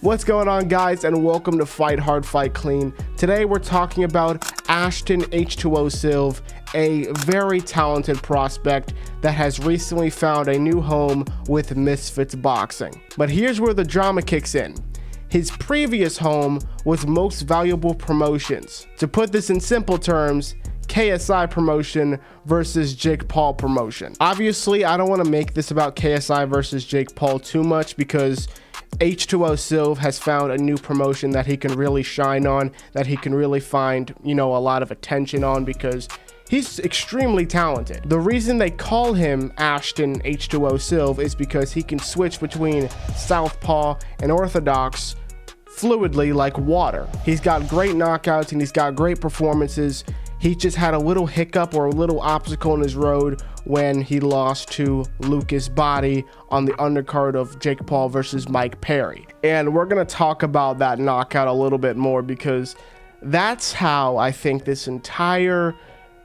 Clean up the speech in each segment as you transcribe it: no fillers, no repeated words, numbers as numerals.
What's going on, guys, and welcome to Fight Hard, Fight Clean. Today we're talking about Ashton H20 Sylve, a very talented prospect that has recently found a new home with Misfits Boxing. But here's where the drama kicks in. His previous home was Most Valuable Promotions. To put this in simple terms, KSI promotion versus Jake Paul promotion. Obviously, I don't want to make this about KSI versus Jake Paul too much because H20 Sylve has found a new promotion that he can really shine on, that he can really find, a lot of attention on because he's extremely talented. The reason they call him Ashton H20 Sylve is because he can switch between southpaw and orthodox fluidly like water. He's got great knockouts and he's got great performances. He just had a little hiccup or a little obstacle in his road when he lost to Lucas Body on the undercard of Jake Paul versus Mike Perry. And we're going to talk about that knockout a little bit more because that's how I think this entire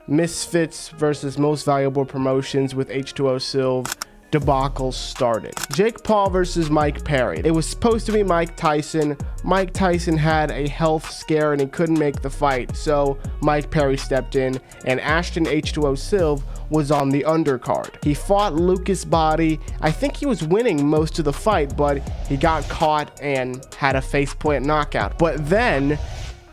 Misfits versus Most Valuable Promotions with H20 Sylve debacle started. Jake Paul versus Mike Perry. It was supposed to be Mike Tyson. Mike Tyson had a health scare and he couldn't make the fight, so Mike Perry stepped in and Ashton H20 Sylve was on the undercard. He fought Lucas Body. I think he was winning most of the fight, but he got caught and had a faceplant knockout. But then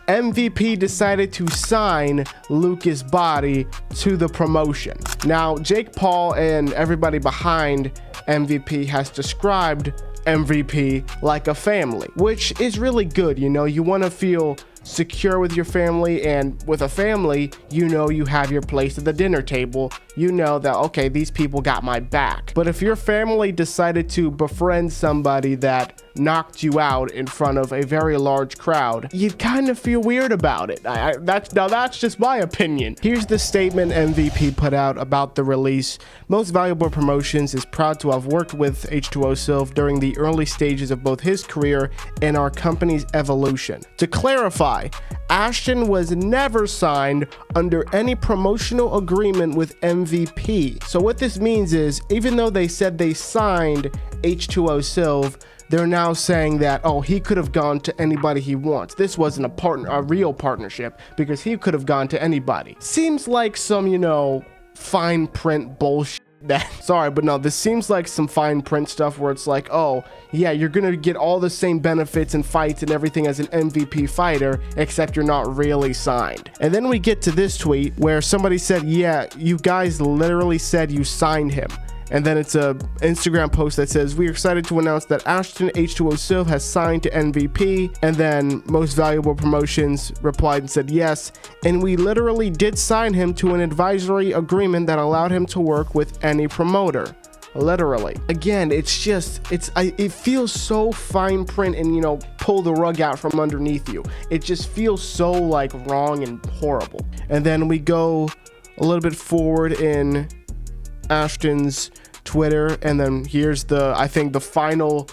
MVP decided to sign Lucas Body to the promotion. Now, Jake Paul and everybody behind MVP has described MVP like a family, which is really good. You want to feel secure with your family, and with a family, you have your place at the dinner table. You know that, okay, these people got my back. But if your family decided to befriend somebody that knocked you out in front of a very large crowd, you'd kind of feel weird about it. That's just my opinion. Here's the statement MVP put out about the release. Most Valuable Promotions is proud to have worked with H20 Sylve during the early stages of both his career and our company's evolution. To clarify, Ashton was never signed under any promotional agreement with MVP. So what this means is, even though they said they signed H20 Sylve, they're now saying that, oh, he could have gone to anybody he wants. This wasn't a real partnership because he could have gone to anybody. Seems like some, fine print bullshit. This seems like some fine print stuff where it's like, oh yeah, you're gonna get all the same benefits and fights and everything as an MVP fighter, except you're not really signed. And then we get to this tweet where somebody said, yeah, you guys literally said you signed him. And then it's a Instagram post that says, we are excited to announce that Ashton H20 Sylve has signed to MVP. And then Most Valuable Promotions replied and said, yes, and we literally did sign him to an advisory agreement that allowed him to work with any promoter. Literally. Again, it feels so fine print and, pull the rug out from underneath you. It just feels so wrong and horrible. And then we go a little bit forward in Ashton's Twitter, and then here's I think the final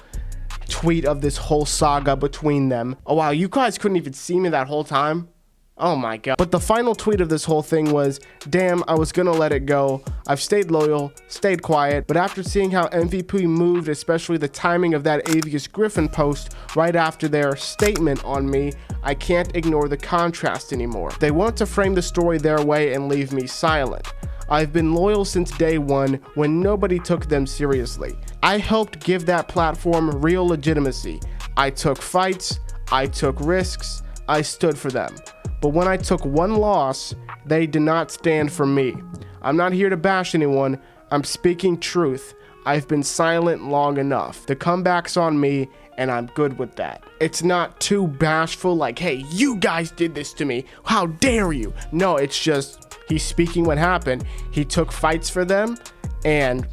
tweet of this whole saga between them. Oh wow, you guys couldn't even see me that whole time? Oh my god. But the final tweet of this whole thing was, damn, I was gonna let it go. I've stayed loyal, stayed quiet, but after seeing how MVP moved, especially the timing of that Avius Griffin post right after their statement on me, I can't ignore the contrast anymore. They want to frame the story their way and leave me silent. I've been loyal since day one when nobody took them seriously. I helped give that platform real legitimacy. I took fights, I took risks, I stood for them. But when I took one loss, they did not stand for me. I'm not here to bash anyone, I'm speaking truth. I've been silent long enough. The comeback's on me, and I'm good with that. It's not too bashful like, hey, you guys did this to me, how dare you? No, it's just, he's speaking what happened. He took fights for them and,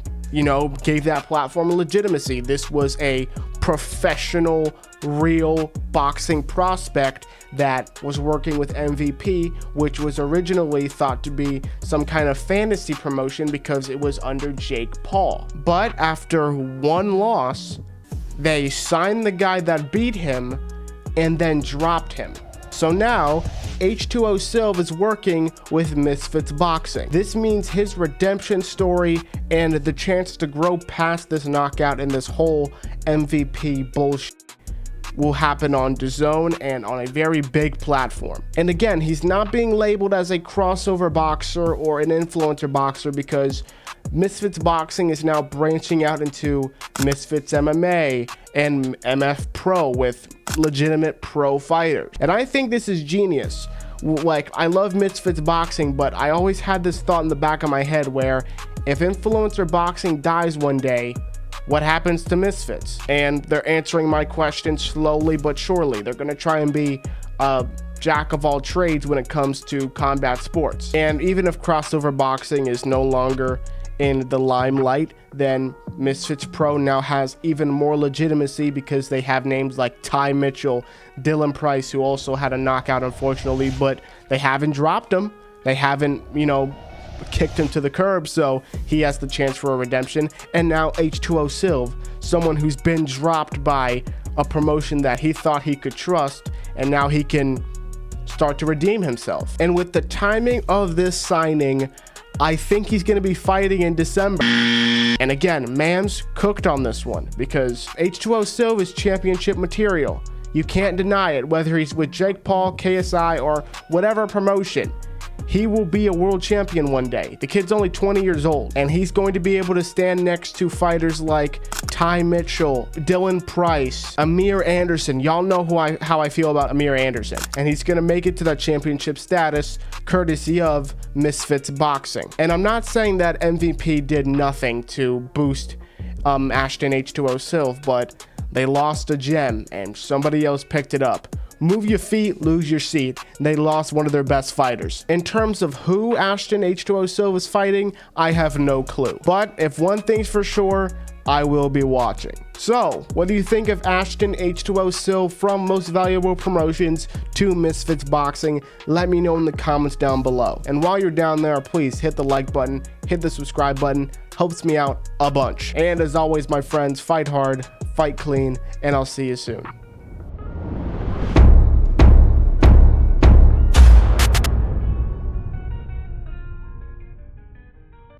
gave that platform legitimacy. This was a professional, real boxing prospect that was working with MVP, which was originally thought to be some kind of fantasy promotion because it was under Jake Paul. But after one loss, they signed the guy that beat him and then dropped him. So now, H20 Sylve is working with Misfits Boxing. This means his redemption story and the chance to grow past this knockout and this whole MVP bullshit will happen on DAZN and on a very big platform. And again, he's not being labeled as a crossover boxer or an influencer boxer because Misfits Boxing is now branching out into Misfits MMA and MF Pro with legitimate pro fighters. And I think this is genius. Like, I love Misfits Boxing, but I always had this thought in the back of my head where if influencer boxing dies one day, what happens to Misfits? And they're answering my question slowly but surely. They're going to try and be a jack of all trades when it comes to combat sports. And even if crossover boxing is no longer in the limelight, then Misfits Pro now has even more legitimacy because they have names like Ty Mitchell, Dylan Price, who also had a knockout unfortunately, but they haven't dropped him. They haven't, kicked him to the curb, so he has the chance for a redemption. And now H20 Sylve, someone who's been dropped by a promotion that he thought he could trust, and now he can start to redeem himself. And with the timing of this signing, I think he's going to be fighting in December. And again, Mams cooked on this one because H20 Sylve is championship material. You can't deny it, whether he's with Jake Paul, KSI, or whatever promotion. He will be a world champion one day. The kid's only 20 years old, and he's going to be able to stand next to fighters like Ty Mitchell, Dylan Price, Amir Anderson. Y'all know how I feel about Amir Anderson. And he's going to make it to that championship status courtesy of Misfits Boxing. And I'm not saying that MVP did nothing to boost Ashton H20 Sylve, but they lost a gem and somebody else picked it up. Move your feet, lose your seat. They lost one of their best fighters. In terms of who Ashton H20 Sylve is fighting, I have no clue. But if one thing's for sure, I will be watching. So, what do you think of Ashton H20 Sylve from Most Valuable Promotions to Misfits Boxing? Let me know in the comments down below. And while you're down there, please hit the like button, hit the subscribe button. Helps me out a bunch. And as always, my friends, fight hard, fight clean, and I'll see you soon.